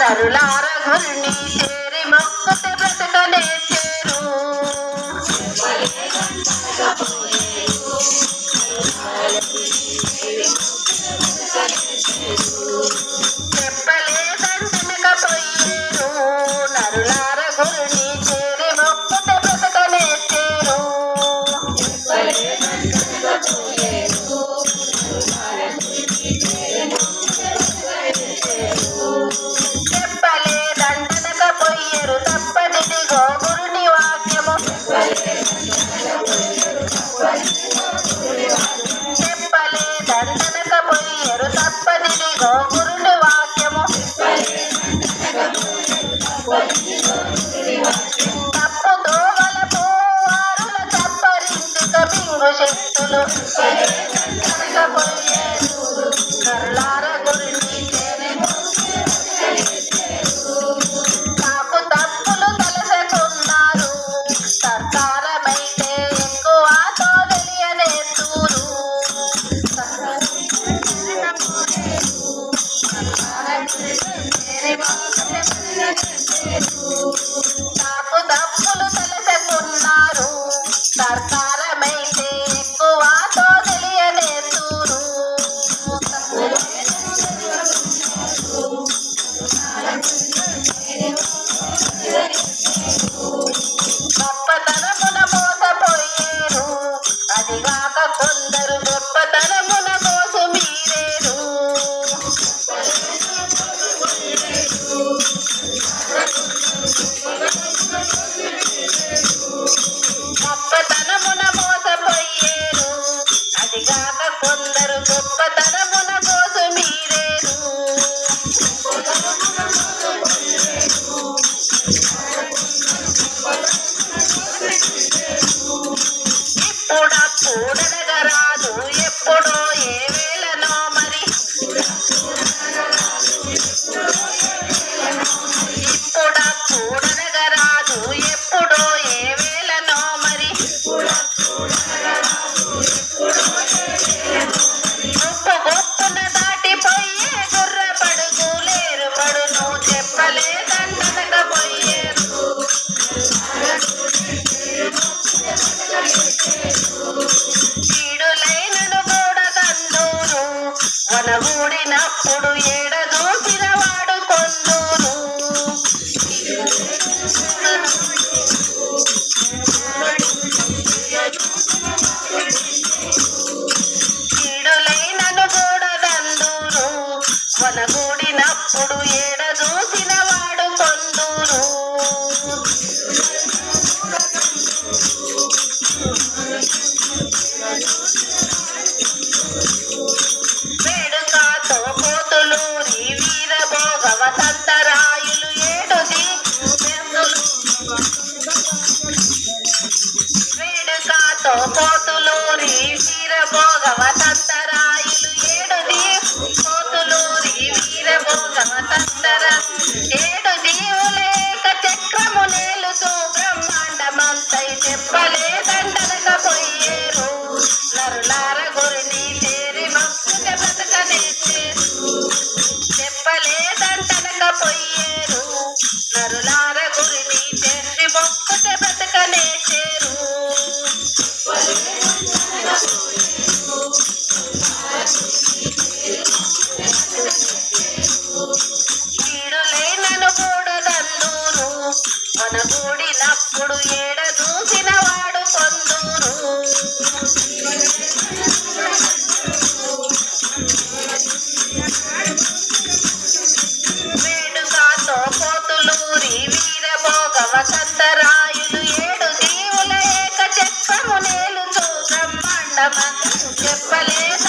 నరులార గురిని చేరి మొక్కుతే బ్రతకనేసేరు. చెప్పలేదంటనకపోయేరు నరులార గురిని చేరి మొక్కుతే బ్రతకనేసేరు. చెప్పలేదంటనకపోయేరు తప్పదిదిగో గురుని వాక్యము. చెప్పలేదంటనకపోయేరు తప్పదిదిగో గురుని వాక్యము. తప్పుతో వలపు వారుల తప్పరించుక బింగు శక్తులు. నరులార గురిని నాకు తప్పులు తెలుసుకున్నారు సర్కారమైతే ఎక్కువతో తెలియనేస్తూరు. నాకు తప్పులు తెలుసుకున్నారు సర్కారమైతే ఎక్కువతో తెలియనేస్తూరు. గొప్పతనమున మోసపోయేరు అదిగాక కొందరు గొప్పతనమున మోసు మీరేరు. గొప్పతనమున మోసపోయేరు అదిగాక కొందరు గొప్పతనమున మోసు మీరేరు. ఇప్పుడప్పుడనగరాదు ఎప్పుడో ఏ వేళనో మరి. ఇప్పుడప్పుడనగరాదు ఎప్పుడో ఏ వేళనో మరి. గొప్ప గొప్పన దాటిపోయే గుర్రపడుగు లేరు పడును చెప్పలేదంటనకపోయేరు. కీడులైనను కూడదందూరు వనగూడినప్పుడు ఏడదూసిన వాడు కొందూరు. కీడులైనను కూడదందూరు వనగూడినప్పుడు ఏడదూసిన వాడు కొందూరు. వేడుకతో కోతులూరి వీరభోగ వసంతరాయులు ఏడుది వేడుకతో కోతులూరి వీరభోగ వసంతరాయులు ఏడుది కోతులూరి వీరభోగ వసంతర ఏడు దీవులేక చక్రము నేలుతూ బ్రహ్మాండమంతై చెప్పలేదంటనకపోయేరు నరులార గురిని చేరి మొక్కుతే బ్రతకనేసేరు. చెప్పలేదంటనకపోయేరు నరులార గురిని చేరి మొక్కుతే బ్రతకనేసేరు. కీడులైనను కూడదందూరు వనగూడినప్పుడు ఏడదూసిన వాడు కొందూరు. వేడుకతో కోతులూరి వీరభోగ వసంతరాయులు ఏడు దీవుల ఏక చక్రము నేలుతూ బ్రహ్మాండమంతు చెప్పలేద